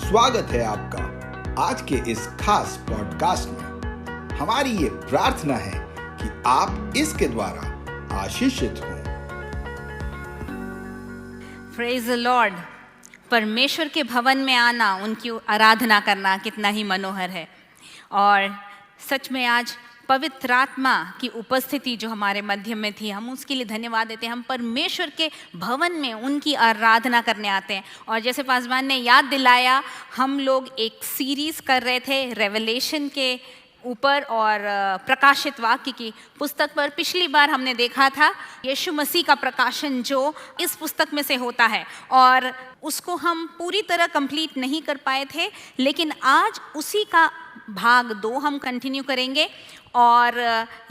स्वागत है आपका आज के इस खास पॉडकास्ट में। हमारी ये प्रार्थना है कि आप इसके द्वारा आशीषित हों। Praise the Lord. परमेश्वर के भवन में आना, उनकी आराधना करना कितना ही मनोहर है। और सच में आज पवित्र आत्मा की उपस्थिति जो हमारे मध्य में थी, हम उसके लिए धन्यवाद देते हैं। हम परमेश्वर के भवन में उनकी आराधना करने आते हैं। और जैसे पासवान ने याद दिलाया, हम लोग एक सीरीज़ कर रहे थे रेवलेशन के ऊपर और प्रकाशित वाक्य की पुस्तक पर। पिछली बार हमने देखा था यीशु मसीह का प्रकाशन जो इस पुस्तक में से होता है, और उसको हम पूरी तरह कंप्लीट नहीं कर पाए थे, लेकिन आज उसी का भाग 2 हम कंटिन्यू करेंगे और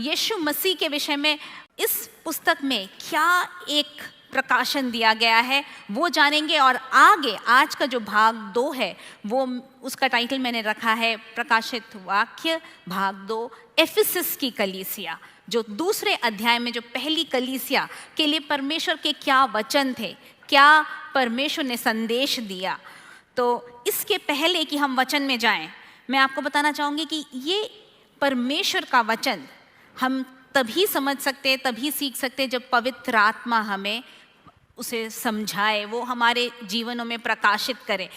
यीशु मसीह के विषय में इस पुस्तक में क्या एक प्रकाशन दिया गया है वो जानेंगे। और आगे आज का जो भाग 2 है, वो उसका टाइटल मैंने रखा है प्रकाशित वाक्य भाग 2, एफिसस की कलीसिया। जो दूसरे अध्याय में जो पहली कलीसिया के लिए परमेश्वर के क्या वचन थे, क्या परमेश्वर ने संदेश दिया। तो इसके पहले कि हम वचन में जाएं, मैं आपको बताना चाहूँगी कि ये परमेश्वर का वचन हम तभी समझ सकते, तभी सीख सकते जब पवित्र आत्मा हमें उसे समझाए, वो हमारे जीवनों में प्रकाशित करे।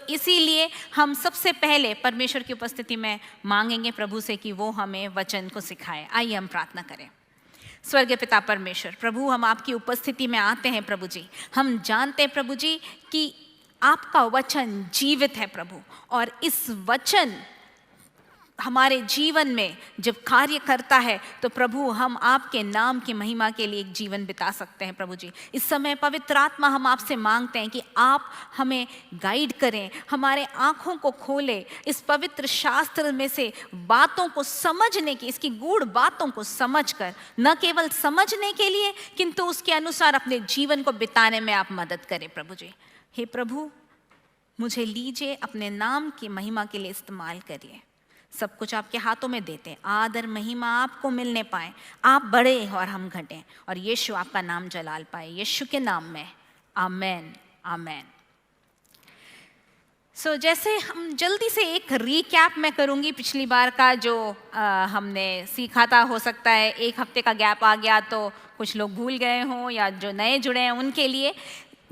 इसीलिए हम सबसे पहले परमेश्वर की उपस्थिति में मांगेंगे प्रभु से कि वो हमें वचन को सिखाए। आइए हम प्रार्थना करें। स्वर्गीय पिता परमेश्वर, प्रभु हम आपकी उपस्थिति में आते हैं। प्रभु जी, हम जानते हैं प्रभु जी कि आपका वचन जीवित है प्रभु, और इस वचन हमारे जीवन में जब कार्य करता है तो प्रभु हम आपके नाम की महिमा के लिए एक जीवन बिता सकते हैं। प्रभु जी, इस समय पवित्र आत्मा हम आपसे मांगते हैं कि आप हमें गाइड करें, हमारे आँखों को खोलें, इस पवित्र शास्त्र में से बातों को समझने की, इसकी गूढ़ बातों को समझकर न केवल समझने के लिए किंतु उसके अनुसार अपने जीवन को बिताने में आप मदद करें। प्रभु जी, हे प्रभु मुझे लीजिए, अपने नाम की महिमा के लिए इस्तेमाल करिए। सब कुछ आपके हाथों में देते हैं, आदर महिमा आपको मिलने पाए, आप बढ़े और हम घटें, और यीशु आपका नाम जलाल पाए, यीशु के नाम में आमेन आमेन। जैसे हम जल्दी से एक रीकैप मैं करूंगी पिछली बार का जो हमने सीखा था। हो सकता है एक हफ्ते का गैप आ गया तो कुछ लोग भूल गए हों, या जो नए जुड़े हैं उनके लिए।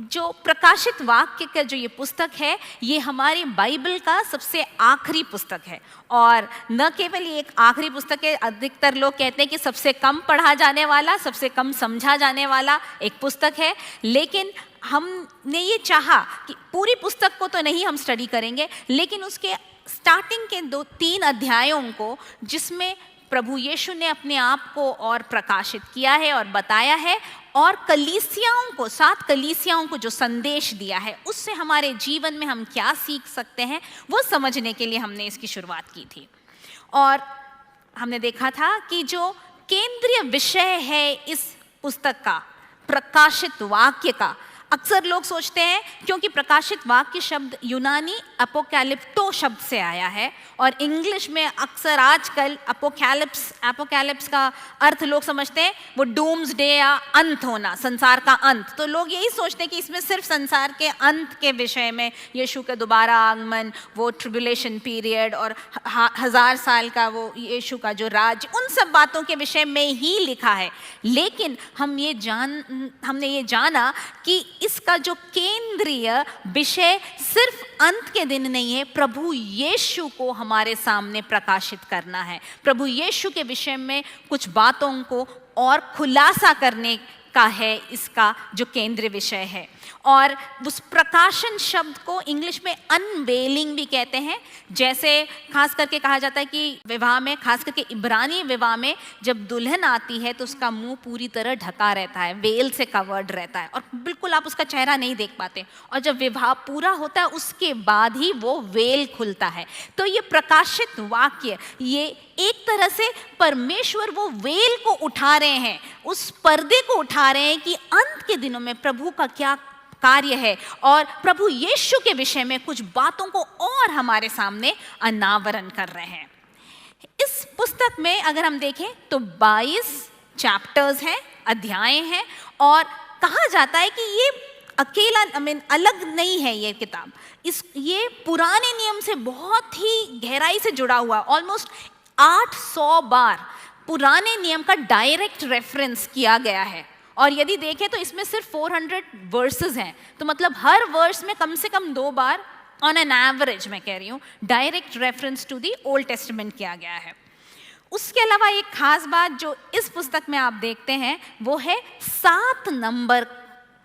जो प्रकाशित वाक्य का जो ये पुस्तक है, ये हमारी बाइबल का सबसे आखिरी पुस्तक है। और न केवल ये एक आखिरी पुस्तक है, अधिकतर लोग कहते हैं कि सबसे कम पढ़ा जाने वाला, सबसे कम समझा जाने वाला एक पुस्तक है। लेकिन हमने ये चाहा कि पूरी पुस्तक को तो नहीं हम स्टडी करेंगे, लेकिन उसके स्टार्टिंग के 2-3 अध्यायों को, जिसमें प्रभु यीशु ने अपने आप को और प्रकाशित किया है और बताया है, और कलीसियाओं को, 7 कलीसियाओं को जो संदेश दिया है, उससे हमारे जीवन में हम क्या सीख सकते हैं वो समझने के लिए हमने इसकी शुरुआत की थी। और हमने देखा था कि जो केंद्रीय विषय है इस पुस्तक का, प्रकाशित वाक्य का, अक्सर लोग सोचते हैं क्योंकि प्रकाशित वाक्य शब्द यूनानी अपोकैलिप्टो शब्द से आया है, और इंग्लिश में अक्सर आजकल अपोकैलिप्स का अर्थ लोग समझते हैं वो डूम्सडे या अंत होना, संसार का अंत। तो लोग यही सोचते हैं कि इसमें सिर्फ संसार के अंत के विषय में, यीशु का दोबारा आगमन, वो ट्रिब्यूलेशन पीरियड और 1000 साल का वो यीशु का जो राज, उन सब बातों के विषय में ही लिखा है। लेकिन हमने ये जाना कि इसका जो केंद्रीय विषय सिर्फ अंत के दिन नहीं है, प्रभु यीशु को हमारे सामने प्रकाशित करना है। प्रभु यीशु के विषय में कुछ बातों को और खुलासा करने का है इसका जो केंद्रीय विषय है। और उस प्रकाशन शब्द को इंग्लिश में अनवेलिंग भी कहते हैं। जैसे खास करके कहा जाता है कि विवाह में, खास करके इब्रानी विवाह में, जब दुल्हन आती है तो उसका मुंह पूरी तरह ढका रहता है, वेल से कवर्ड रहता है, और बिल्कुल आप उसका चेहरा नहीं देख पाते। और जब विवाह पूरा होता है उसके बाद ही वो वेल खुलता है। तो ये प्रकाशित वाक्य, ये एक तरह से परमेश्वर वो वेल को उठा रहे हैं, उस पर्दे को उठा रहे हैं कि अंत के दिनों में प्रभु का क्या कार्य है, और प्रभु यीशु के विषय में कुछ बातों को और हमारे सामने अनावरण कर रहे हैं। इस पुस्तक में अगर हम देखें तो 22 चैप्टर्स हैं, अध्याय हैं, और कहा जाता है कि ये अकेला अलग नहीं है ये किताब। ये पुराने नियम से बहुत ही गहराई से जुड़ा हुआ, ऑलमोस्ट 800 बार पुराने नियम का डायरेक्ट रेफरेंस किया गया है। और यदि देखें तो इसमें सिर्फ 400 वर्सेस हैं, तो मतलब हर वर्स में कम से कम 2 बार ऑन एन एवरेज, मैं कह रही हूँ, direct reference to the Old Testament किया गया है। उसके अलावा एक खास बात जो इस पुस्तक में आप देखते हैं वो है 7 नंबर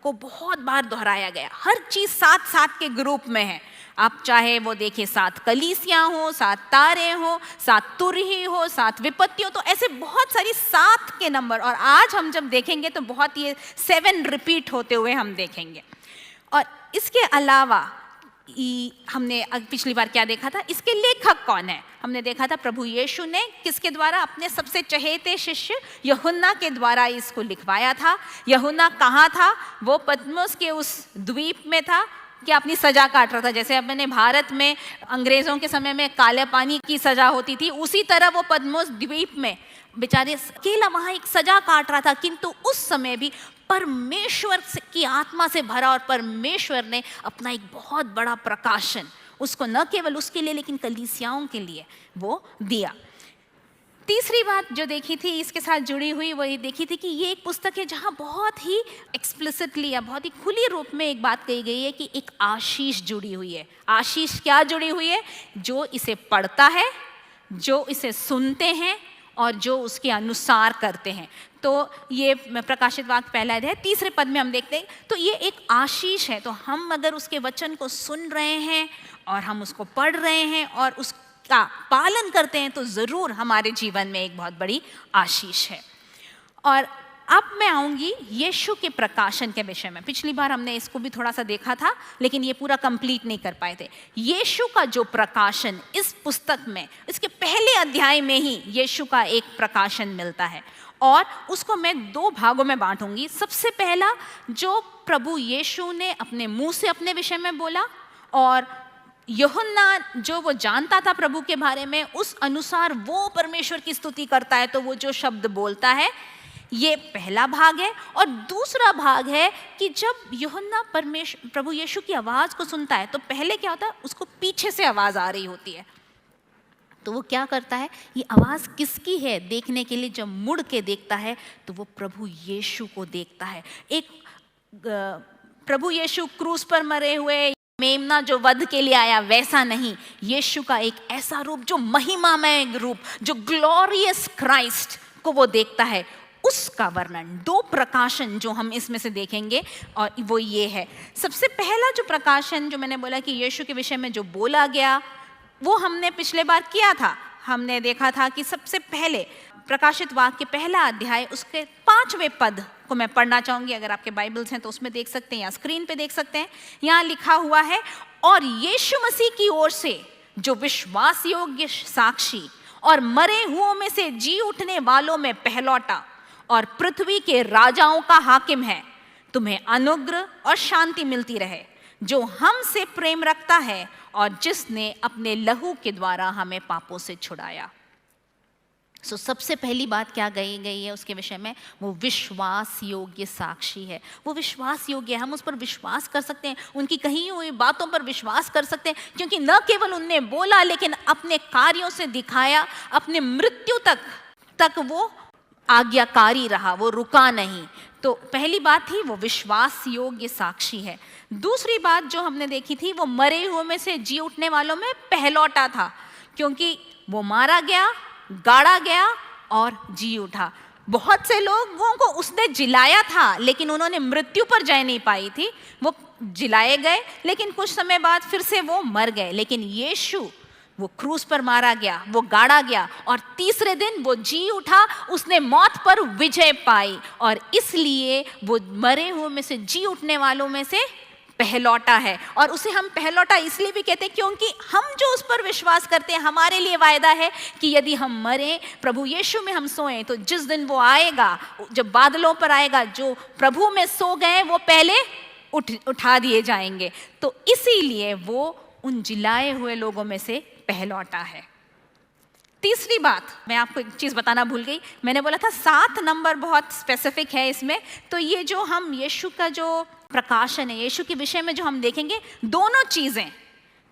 को बहुत बार दोहराया गया। हर चीज 7-7 के ग्रुप में है। आप चाहे वो देखिए 7 कलीसियां हो, 7 तारे हो, 7 तुरही हो, 7 विपत्ति हो, तो ऐसे बहुत सारी 7 के नंबर। और आज हम जब देखेंगे तो बहुत ये 7 रिपीट होते हुए हम देखेंगे। और इसके अलावा हमने पिछली बार क्या देखा था, इसके लेखक कौन है? हमने देखा था प्रभु यीशु ने किसके द्वारा, अपने सबसे चहेते शिष्य यूहन्ना के द्वारा इसको लिखवाया था। यूहन्ना कहाँ था? वो पतमोस के उस द्वीप में था कि अपनी सजा काट रहा था। जैसे अपने भारत में अंग्रेजों के समय में काले पानी की सजा होती थी, उसी तरह वो पद्मोस द्वीप में बेचारे अकेला वहां एक सजा काट रहा था। किंतु उस समय भी परमेश्वर की आत्मा से भरा, और परमेश्वर ने अपना एक बहुत बड़ा प्रकाशन उसको न केवल उसके लिए लेकिन कलीसियाओं के लिए वो दिया। तीसरी बात जो देखी थी इसके साथ जुड़ी हुई, वो ये देखी थी कि ये एक पुस्तक है जहाँ बहुत ही एक्सप्लिसिटली या बहुत ही खुली रूप में एक बात कही गई है कि एक आशीष जुड़ी हुई है। आशीष क्या जुड़ी हुई है? जो इसे पढ़ता है, जो इसे सुनते हैं और जो उसके अनुसार करते हैं। तो ये प्रकाशित वाक्य पहला अध्याय 3 पद में हम देखते हैं, तो ये एक आशीष है। तो हम अगर उसके वचन को सुन रहे हैं और हम उसको पढ़ रहे हैं और उसका पालन करते हैं तो जरूर हमारे जीवन में एक बहुत बड़ी आशीष है। और अब मैं आऊंगी यीशु के प्रकाशन के विषय में। पिछली बार हमने इसको भी थोड़ा सा देखा था लेकिन ये पूरा कंप्लीट नहीं कर पाए थे। यीशु का जो प्रकाशन इस पुस्तक में, इसके पहले अध्याय में ही यीशु का एक प्रकाशन मिलता है और उसको मैं 2 भागों में बांटूंगी। सबसे पहला जो प्रभु यीशु ने अपने मुंह से अपने विषय में बोला, और यूहन्ना जो वो जानता था प्रभु के बारे में उस अनुसार वो परमेश्वर की स्तुति करता है, तो वो जो शब्द बोलता है, ये पहला भाग है। और दूसरा भाग है कि जब यूहन्ना प्रभु यीशु की आवाज को सुनता है तो पहले क्या होता है, उसको पीछे से आवाज आ रही होती है, तो वो क्या करता है, ये आवाज किसकी है देखने के लिए जब मुड़ के देखता है तो वो प्रभु यीशु को देखता है। एक प्रभु यीशु क्रूस पर मरे हुए मेमना जो वध के लिए आया वैसा नहीं, यीशु का एक ऐसा रूप जो महिमामय रूप, जो ग्लोरियस क्राइस्ट को वो देखता है। उसका वर्णन 2 प्रकाशन जो हम इसमें से देखेंगे और वो ये है। सबसे पहला जो प्रकाशन जो मैंने बोला कि यीशु के विषय में जो बोला गया वो हमने पिछले बार किया था। हमने देखा था कि सबसे पहले प्रकाशित वाक्य पहला अध्याय उसके 5वें पद को मैं पढ़ना चाहूंगी। अगर आपके बाइबल्स हैं तो उसमें देख सकते हैं या स्क्रीन पे देख सकते हैं। यहाँ लिखा हुआ है, और यीशु मसीह की ओर से जो विश्वास योग्य साक्षी और मरे हुओं में से जी उठने वालों में पहलौटा और पृथ्वी के राजाओं का हाकिम है, तुम्हें अनुग्रह और शांति मिलती रहे, जो हमसे प्रेम रखता है और जिसने अपने लहू के द्वारा हमें पापों से छुड़ाया। सबसे पहली बात क्या कही गई है उसके विषय में, वो विश्वास योग्य साक्षी है। वो विश्वास योग्य है, हम उस पर विश्वास कर सकते हैं, उनकी कही हुई बातों पर विश्वास कर सकते हैं, क्योंकि न केवल उनने बोला लेकिन अपने कार्यों से दिखाया, अपने मृत्यु तक वो आज्ञाकारी रहा, वो रुका नहीं। तो पहली बात थी वो विश्वास योग्य साक्षी है। दूसरी बात जो हमने देखी थी वो मरे हुए में से जी उठने वालों में पहलौटा था, क्योंकि वो मारा गया, गाड़ा गया और जी उठा। बहुत से लोगों को उसने जिलाया था लेकिन उन्होंने मृत्यु पर जय नहीं पाई थी, वो जिलाए गए लेकिन कुछ समय बाद फिर से वो मर गए। लेकिन यीशु वो क्रूस पर मारा गया, वो गाड़ा गया और तीसरे दिन वो जी उठा, उसने मौत पर विजय पाई, और इसलिए वो मरे हुए में से जी उठने वालों में से पहलौटा है। और उसे हम पहलौटा इसलिए भी कहते हैं क्योंकि हम जो उस पर विश्वास करते हैं, हमारे लिए वायदा है कि यदि हम मरे, प्रभु यीशु में हम सोएं, तो जिस दिन वो आएगा, जब बादलों पर आएगा, जो प्रभु में सो गए वो पहले उठा दिए जाएंगे। तो इसीलिए वो उन जिलाए हुए लोगों में से पहलौटा है। तीसरी बात, मैं आपको एक चीज़ बताना भूल गई, मैंने बोला था 7 नंबर बहुत स्पेसिफिक है इसमें। तो ये जो हम यीशु का जो प्रकाशन है, यीशु के विषय में जो हम देखेंगे, दोनों चीज़ें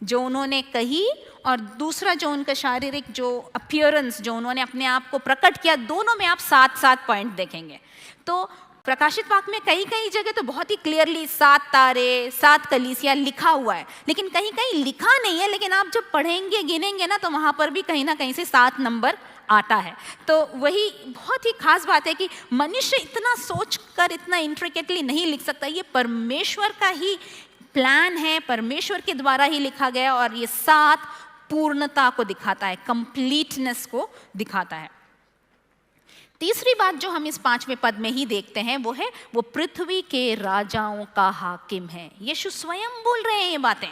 जो उन्होंने कही और दूसरा जो उनका शारीरिक जो अपीयरेंस, जो उन्होंने अपने आप को प्रकट किया, दोनों में आप 7-7 पॉइंट देखेंगे। तो प्रकाशित वाक्य में कहीं कहीं जगह तो बहुत ही क्लियरली 7 तारे, 7 कलीसिया लिखा हुआ है, लेकिन कहीं कहीं लिखा नहीं है। लेकिन आप जब पढ़ेंगे, गिनेंगे ना, तो वहाँ पर भी कहीं ना कहीं से 7 नंबर आता है। तो वही बहुत ही खास बात है कि मनुष्य इतना सोचकर इतना इंट्रिकेटली नहीं लिख सकता, ये परमेश्वर का ही प्लान है, परमेश्वर के द्वारा ही लिखा गया, और ये 7 पूर्णता को दिखाता है, कंप्लीटनेस को दिखाता है। तीसरी बात जो हम इस 5वें पद में ही देखते हैं वो है, वो पृथ्वी के राजाओं का हाकिम है। यीशु स्वयं बोल रहे हैं ये बातें,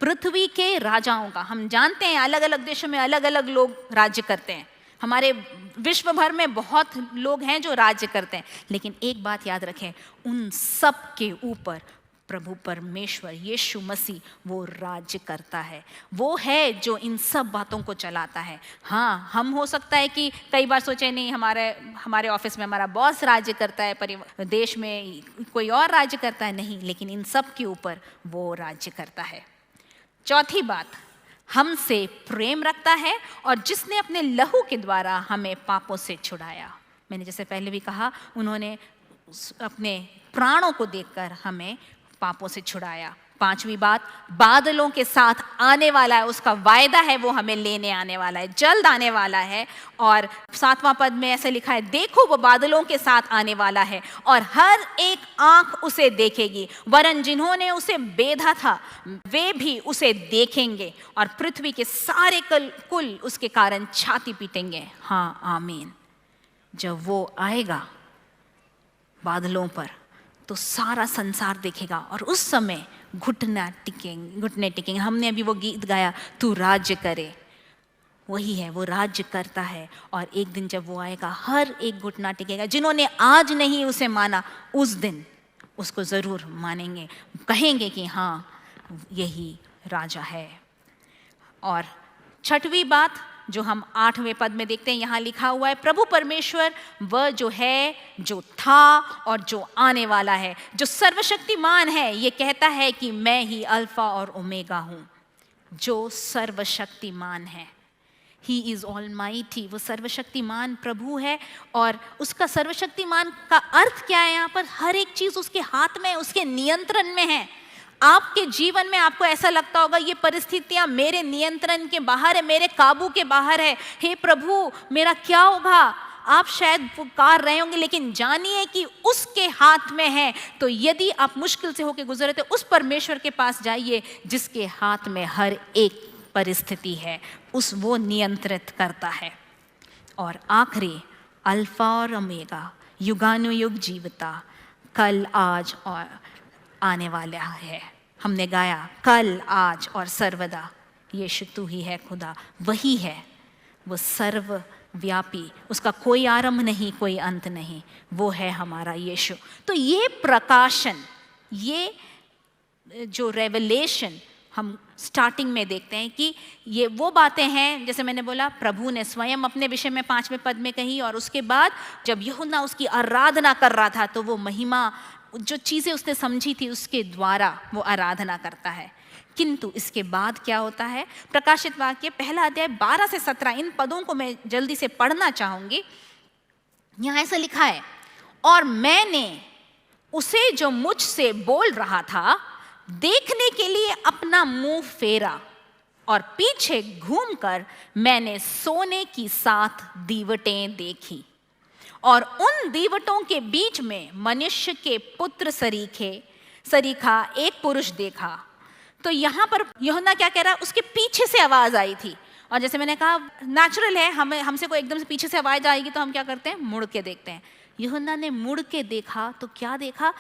पृथ्वी के राजाओं का। हम जानते हैं अलग अलग देशों में अलग अलग लोग राज्य करते हैं, हमारे विश्व भर में बहुत लोग हैं जो राज्य करते हैं, लेकिन एक बात याद रखें, उन सब के ऊपर प्रभु परमेश्वर यीशु मसीह वो राज्य करता है। वो है जो इन सब बातों को चलाता है। हाँ, हम हो सकता है कि कई बार सोचे नहीं, हमारे ऑफिस में हमारा बॉस राज्य करता है, परिवार देश में कोई और राज्य करता है, नहीं, लेकिन इन सब के ऊपर वो राज्य करता है। चौथी बात, हमसे प्रेम रखता है और जिसने अपने लहू के द्वारा हमें पापों से छुड़ाया। मैंने जैसे पहले भी कहा, उन्होंने अपने प्राणों को देकर हमें पापों से छुड़ाया। पांचवी बात, बादलों के साथ आने वाला है, उसका वायदा है वो हमें लेने आने वाला है, जल्द आने वाला है। और 7वां पद में ऐसे लिखा है, देखो वो बादलों के साथ आने वाला है और हर एक आंख उसे देखेगी, वरन जिन्होंने उसे बेधा था वे भी उसे देखेंगे और पृथ्वी के सारे कुल उसके कारण छाती पीटेंगे। हाँ, आमीन। जब वो आएगा बादलों पर तो सारा संसार देखेगा और उस समय घुटने टिकेंगे। हमने अभी वो गीत गाया, तू राज्य करे, वही है, वो राज्य करता है। और एक दिन जब वो आएगा, हर एक घुटना टिकेगा। जिन्होंने आज नहीं उसे माना, उस दिन उसको जरूर मानेंगे, कहेंगे कि हाँ, यही राजा है। और छठवीं बात जो हम 8वें पद में देखते हैं, यहाँ लिखा हुआ है, प्रभु परमेश्वर वह जो है, जो था और जो आने वाला है, जो सर्वशक्तिमान है। ये कहता है कि मैं ही अल्फा और ओमेगा हूँ। जो सर्वशक्तिमान है, ही इज ऑलमाइटी, वो सर्वशक्तिमान प्रभु है। और उसका सर्वशक्तिमान का अर्थ क्या है? यहाँ पर हर एक चीज उसके हाथ में, उसके नियंत्रण में है। आपके जीवन में आपको ऐसा लगता होगा ये परिस्थितियां मेरे नियंत्रण के बाहर है, मेरे काबू के बाहर है, हे प्रभु मेरा क्या होगा? आप शायद पुकार रहे होंगे, लेकिन जानिए कि उसके हाथ में है। तो यदि आप मुश्किल से होकर गुजरे तो उस परमेश्वर के पास जाइए जिसके हाथ में हर एक परिस्थिति है, वो नियंत्रित करता है। और आखिरी, अल्फा और ओमेगा, युगानुयुग जीवता, कल, आज और आने वाला है। हमने गाया, कल, आज और सर्वदा यीशु तू ही है खुदा। वही है, वो सर्वव्यापी, उसका कोई आरंभ नहीं, कोई अंत नहीं, वो है हमारा यीशु। तो ये प्रकाशन, ये जो रेवलेशन हम स्टार्टिंग में देखते हैं कि ये वो बातें हैं, जैसे मैंने बोला, प्रभु ने स्वयं अपने विषय में 5वें पद में कही। और उसके बाद जब यूहन्ना उसकी आराधना कर रहा था तो वो महिमा, जो चीज़ें उसने समझी थी, उसके द्वारा वो आराधना करता है। किंतु इसके बाद क्या होता है? प्रकाशित वाक्य 1 अध्याय 12 से 17, इन पदों को मैं जल्दी से पढ़ना चाहूंगी। यहाँ ऐसा लिखा है, और मैंने उसे जो मुझसे बोल रहा था देखने के लिए अपना मुंह फेरा और पीछे घूमकर मैंने सोने की 7 दीवटें देखी और उन दीवटों के बीच में मनुष्य के पुत्र सरीखा एक पुरुष देखा। तो यहाँ पर यूहन्ना क्या कह रहा है? उसके पीछे से आवाज आई थी। और जैसे मैंने कहा, नेचुरल है, हमसे कोई एकदम से पीछे से आवाज आएगी तो हम क्या करते हैं? मुड़ के देखते हैं। यूहन्ना ने मुड़ के देखा तो क्या देखा?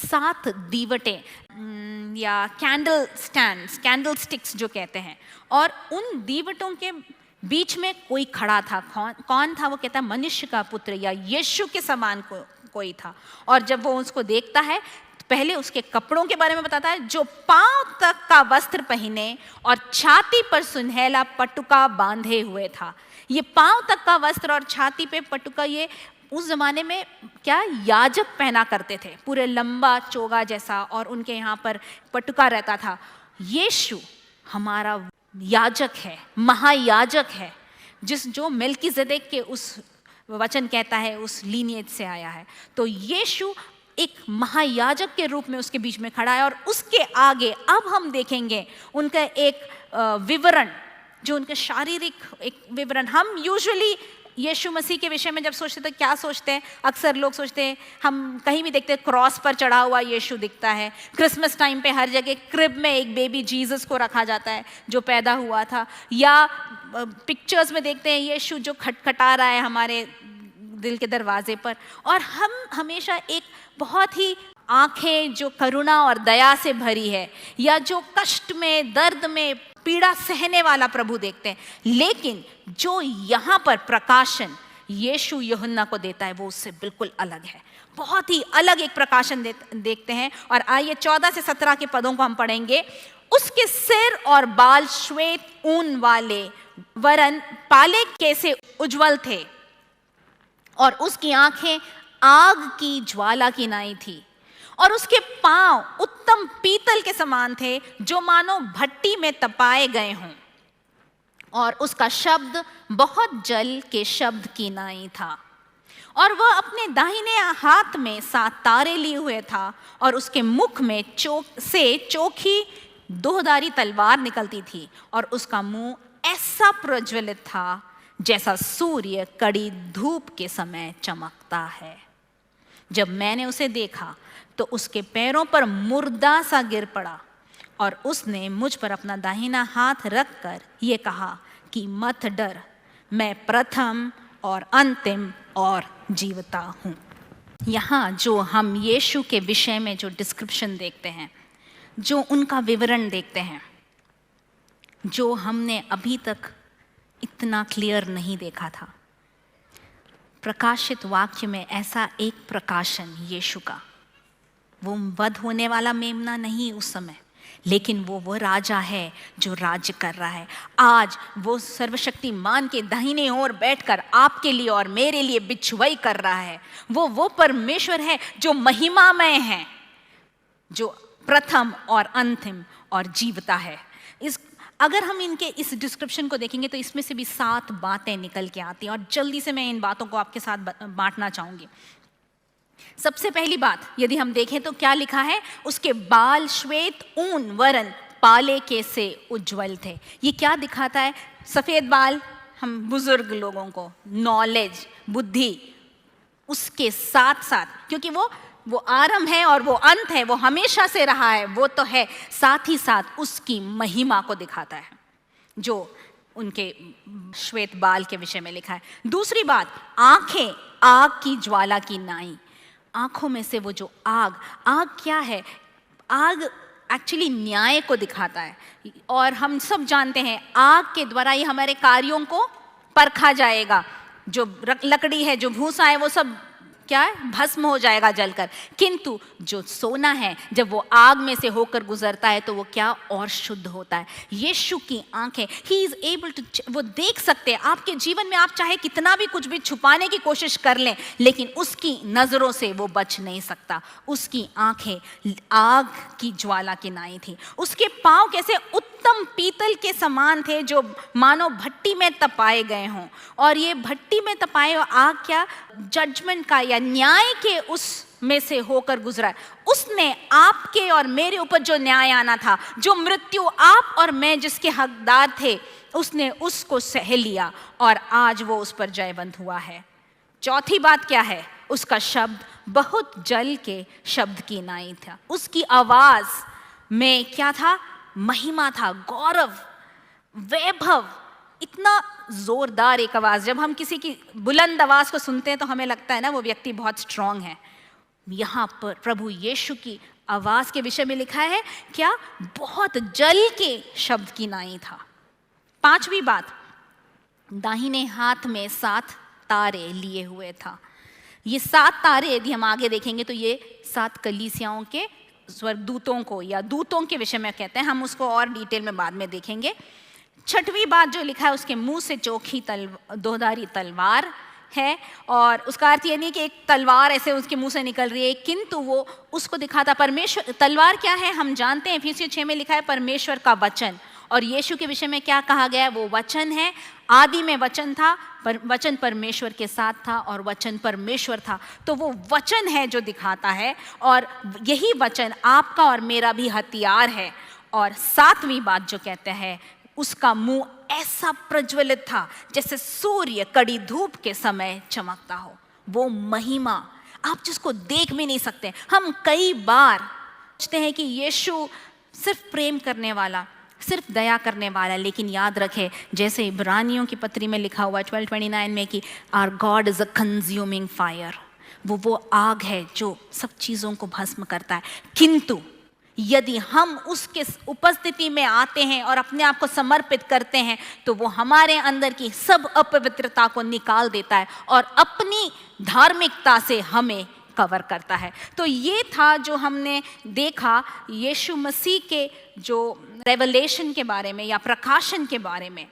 7 दीवटें या कैंडल स्टैंड्स, कैंडल स्टिक्स जो कहते हैं। और उन दीवटों के बीच में कोई खड़ा था। कौन था वो? कहता है मनुष्य का पुत्र या यीशु के समान कोई था। और जब वो उसको देखता है, पहले उसके कपड़ों के बारे में बताता है, जो पांव तक का वस्त्र पहने और छाती पर सुनहला पटुका बांधे हुए था। ये पांव तक का वस्त्र और छाती पे पटुका, ये उस जमाने में क्या याजक पहना करते थे, पूरे लंबा चोगा जैसा, और उनके यहाँ पर पटुका रहता था। यीशु हमारा याजक है, महायाजक है, जो मेल्कीजेदेक के उस वचन कहता है उस लीनिएज से आया है। तो यीशु एक महायाजक के रूप में उसके बीच में खड़ा है, और उसके आगे अब हम देखेंगे उनका एक विवरण, जो उनके शारीरिक एक विवरण। हम यूजुअली यीशु मसीह के विषय में जब सोचते तो क्या सोचते हैं? अक्सर लोग सोचते हैं, हम कहीं भी देखते हैं क्रॉस पर चढ़ा हुआ यीशु दिखता है। क्रिसमस टाइम पे हर जगह क्रिब में एक बेबी जीसस को रखा जाता है जो पैदा हुआ था, या पिक्चर्स में देखते हैं यीशु जो खटखटा रहा है हमारे दिल के दरवाजे पर। और हम हमेशा एक बहुत ही आंखें जो करुणा और दया से भरी है, या जो कष्ट में, दर्द में, पीड़ा सहने वाला प्रभु देखते हैं। लेकिन जो यहाँ पर प्रकाशन यीशु यूहन्ना को देता है वो उससे बिल्कुल अलग है, बहुत ही अलग एक प्रकाशन देखते हैं। और आइए 14 से 17 के पदों को हम पढ़ेंगे। उसके सिर और बाल श्वेत ऊन वाले वरन पाले कैसे उज्जवल थे, और उसकी आंखें आग की ज्वाला की नाई थी, और उसके पांव उत्तम पीतल के समान थे जो मानो भट्टी में तपाए गए हों, और उसका शब्द बहुत जल के शब्द की नाई था। और वह अपने दाहिने हाथ में 7 तारे लिए हुए था, और उसके मुख में चोखी दोधारी तलवार निकलती थी, और उसका मुंह ऐसा प्रज्वलित था जैसा सूर्य कड़ी धूप के समय चमकता है। जब मैंने उसे देखा तो उसके पैरों पर मुर्दा सा गिर पड़ा, और उसने मुझ पर अपना दाहिना हाथ रखकर ये कहा कि मत डर, मैं प्रथम और अंतिम और जीवता हूँ। यहाँ जो हम यीशु के विषय में जो डिस्क्रिप्शन देखते हैं, जो उनका विवरण देखते हैं, जो हमने अभी तक इतना क्लियर नहीं देखा था। प्रकाशित वाक्य में ऐसा एक प्रकाशन यीशु का, वो वध होने वाला मेमना नहीं उस समय, लेकिन वो राजा है जो राज्य कर रहा है। आज वो सर्वशक्तिमान के दाहिने ओर बैठकर आपके लिए और मेरे लिए बिछुआई कर रहा है। वो परमेश्वर है जो महिमामय है, जो प्रथम और अंतिम और जीवता है। अगर हम इनके इस डिस्क्रिप्शन को देखेंगे तो इसमें से भी 7 बातें निकल के आती हैं, और जल्दी से मैं इन बातों को आपके साथ बांटना चाहूंगी। सबसे पहली बात यदि हम देखें तो क्या लिखा है? उसके बाल श्वेत ऊन वरन पाले के से उज्जवल थे। ये क्या दिखाता है? सफेद बाल हम बुजुर्ग लोगों को नॉलेज, बुद्धि, उसके साथ साथ, क्योंकि वो आरंभ है और वो अंत है, वो हमेशा से रहा है, वो तो है, साथ ही साथ उसकी महिमा को दिखाता है जो उनके श्वेत बाल के विषय में लिखा है। दूसरी बात, आंखें आग की ज्वाला की नाई। आंखों में से वो जो आग क्या है? आग एक्चुअली न्याय को दिखाता है, और हम सब जानते हैं आग के द्वारा ही हमारे कार्यों को परखा जाएगा। जो लकड़ी है, जो भूसा है, वो सब क्या है? भस्म हो जाएगा जलकर। किंतु जो सोना है जब वो आग में से होकर गुजरता है तो वो क्या? और शुद्ध होता है। यीशु की आंखें, ही इज एबल टू, वो देख सकते हैं। आपके जीवन में आप चाहे कितना भी कुछ भी छुपाने की कोशिश कर लें, लेकिन उसकी नजरों से वो बच नहीं सकता। उसकी आंखें आग की ज्वाला की नाई थी। उसके पांव कैसे? उत्तम पीतल के समान थे जो मानो भट्टी में तपाए गए हों। और ये भट्टी में तपाए आग क्या? जजमेंट का या न्याय के उस में से होकर गुजरा। उसने आपके और मेरे ऊपर जो न्याय आना था, जो मृत्यु आप और मैं जिसके हकदार थे, उसने उसको सह लिया, और आज वो उस पर जयवंत हुआ है। चौथी बात क्या है? उसका शब्द बहुत जल के शब्द की नाई था। उसकी आवाज में क्या था? महिमा था, गौरव, वैभव। इतना जोरदार एक आवाज। जब हम किसी की बुलंद आवाज को सुनते हैं तो हमें लगता है ना वो व्यक्ति बहुत स्ट्रांग है। यहाँ पर प्रभु यीशु की आवाज के विषय में लिखा है क्या? बहुत जल के शब्द की नाई था। पांचवी बात, दाहिने हाथ में 7 तारे लिए हुए था। ये 7 तारे यदि हम आगे देखेंगे तो ये 7 कलीसियाओं के स्वर्गदूतों को या दूतों के विषय में कहते हैं, हम उसको और डिटेल में बाद में देखेंगे। 6वीं बात जो लिखा है, उसके मुंह से चोखी दोधारी तलवार है, और उसका अर्थ ये नहीं कि एक तलवार ऐसे उसके मुंह से निकल रही है, किंतु वो उसको दिखाता परमेश्वर। तलवार क्या है हम जानते हैं, इफिसियों 6 में लिखा है परमेश्वर का वचन, और यीशु के विषय में क्या कहा गया है, वो वचन है। आदि में वचन था, वचन परमेश्वर के साथ था और वचन परमेश्वर था। तो वो वचन है जो दिखाता है, और यही वचन आपका और मेरा भी हथियार है। और 7वीं बात जो कहते हैं, उसका मुंह ऐसा प्रज्वलित था जैसे सूर्य कड़ी धूप के समय चमकता हो। वो महिमा आप जिसको देख भी नहीं सकते। हम कई बार सोचते हैं कि यीशु सिर्फ प्रेम करने वाला, सिर्फ दया करने वाला, लेकिन याद रखे जैसे इब्रानियों की पत्री में लिखा हुआ 12:29 में कि our God is a consuming fire, वो आग है जो सब चीज़ों को भस्म करता है। किंतु यदि हम उसके उपस्थिति में आते हैं और अपने आप को समर्पित करते हैं तो वो हमारे अंदर की सब अपवित्रता को निकाल देता है और अपनी धार्मिकता से हमें कवर करता है। तो ये था जो हमने देखा यीशु मसीह के जो रेवलेशन के बारे में या प्रकाशन के बारे में।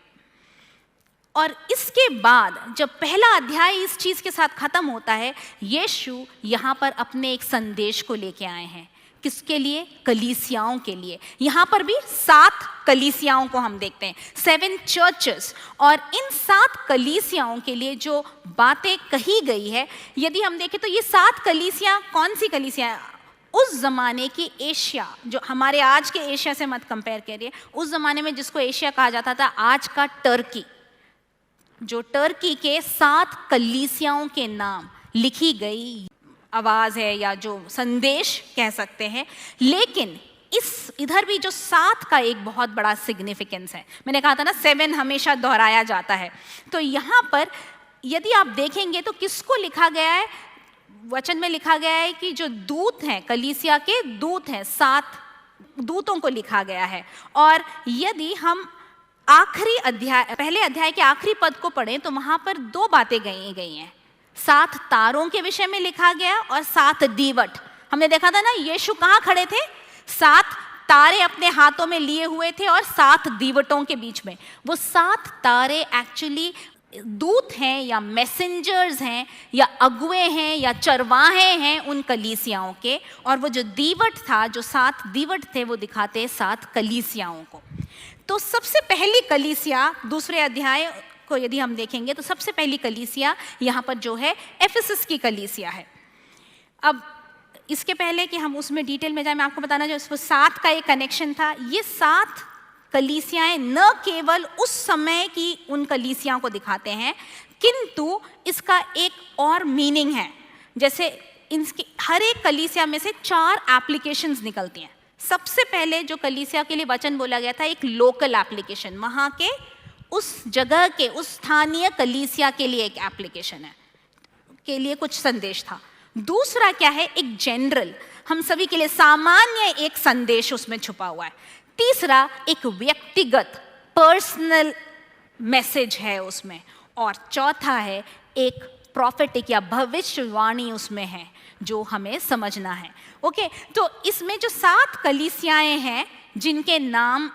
और इसके बाद जब पहला अध्याय इस चीज़ के साथ ख़त्म होता है, यीशु यहाँ पर अपने एक संदेश को लेके आए हैं। किसके लिए? कलीसियाओं के लिए। यहाँ पर भी 7 कलीसियाओं को हम देखते हैं, 7 चर्चेस। और इन 7 कलीसियाओं के लिए जो बातें कही गई है, यदि हम देखें तो ये 7 कलीसियाँ कौन सी कलीसियाँ? उस ज़माने की एशिया, जो हमारे आज के एशिया से मत कंपेयर करिए, उस ज़माने में जिसको एशिया कहा जाता था, आज का टर्की, जो टर्की के 7 कलीसियाओं के नाम लिखी गई आवाज़ है या जो संदेश कह सकते हैं। लेकिन इस इधर भी जो 7 का एक बहुत बड़ा सिग्निफिकेंस है। मैंने कहा था ना 7 हमेशा दोहराया जाता है। तो यहाँ पर यदि आप देखेंगे तो किसको लिखा गया है? वचन में लिखा गया है कि जो दूत हैं, कलीसिया के दूत हैं, 7 दूतों को लिखा गया है। और यदि हम आखिरी अध्याय, पहले अध्याय के आखिरी पद को पढ़ें तो वहाँ पर 2 बातें गई हैं। 7 तारों के विषय में लिखा गया और 7 दीवट। हमने देखा था ना यीशु कहाँ खड़े थे? 7 तारे अपने हाथों में लिए हुए थे और 7 दीवटों के बीच में। वो 7 तारे एक्चुअली दूत हैं या मैसेंजर्स हैं या अगुए हैं या चरवाहे हैं उन कलीसियाओं के। और वो जो दीवट था, जो 7 दीवट थे, वो दिखाते 7 कलीसियाओं को। तो सबसे पहली कलीसिया दूसरे अध्याय को यदि हम देखेंगे तो सबसे पहली कलीसिया यहाँ पर जो है एफिसस की कलीसिया है। अब इसके पहले कि हम उसमें डिटेल में जाए, मैं आपको बताना जो 7 का एक कनेक्शन था। ये 7 कलीसियाएं न केवल उस समय की उन कलीसियाओं को दिखाते हैं, किंतु इसका एक और मीनिंग है। जैसे इनकी हर एक कलीसिया में से 4 एप्लीकेशंस निकलती हैं। सबसे पहले जो कलीसिया के लिए वचन बोला गया था, एक लोकल एप्लीकेशन, वहाँ के उस जगह के उस स्थानीय कलीसिया के लिए एक एप्लीकेशन है, के लिए कुछ संदेश था। दूसरा क्या है? एक जनरल, हम सभी के लिए सामान्य एक संदेश उसमें छुपा हुआ है। तीसरा एक व्यक्तिगत पर्सनल मैसेज है उसमें। और चौथा है एक प्रॉफिटिक या भविष्यवाणी उसमें है जो हमें समझना है। ओके, तो इसमें जो 7 कलीसियाएं हैं जिनके नाम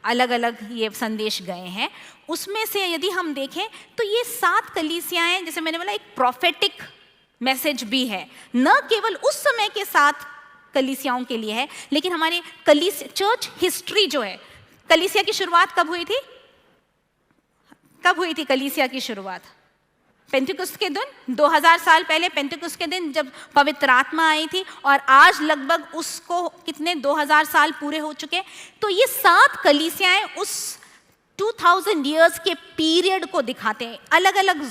अलग अलग ये संदेश गए हैं, उसमें से यदि हम देखें तो ये 7 कलीसियाएं, जैसे मैंने बोला, एक प्रॉफिटिक मैसेज भी है। न केवल उस समय के 7 कलीसियाओं के लिए है, लेकिन हमारे चर्च हिस्ट्री जो है, कलीसिया की शुरुआत कब हुई थी? कब हुई थी कलीसिया की शुरुआत? पेंतिकुस्त के दिन, 2000 साल पहले पेंतिकुस्त के दिन जब पवित्र आत्मा आई थी, और आज लगभग उसको कितने 2000 साल पूरे हो चुके। तो ये 7 कलीसियाएं उस 2000 ईयर्स के पीरियड को दिखाते हैं, अलग अलग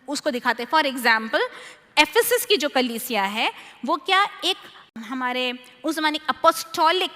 उसको दिखाते हैं। फॉर एग्जाम्पल एफिसस की जो कलीसिया है वो क्या एक हमारे उस जमाने अपोस्टोलिक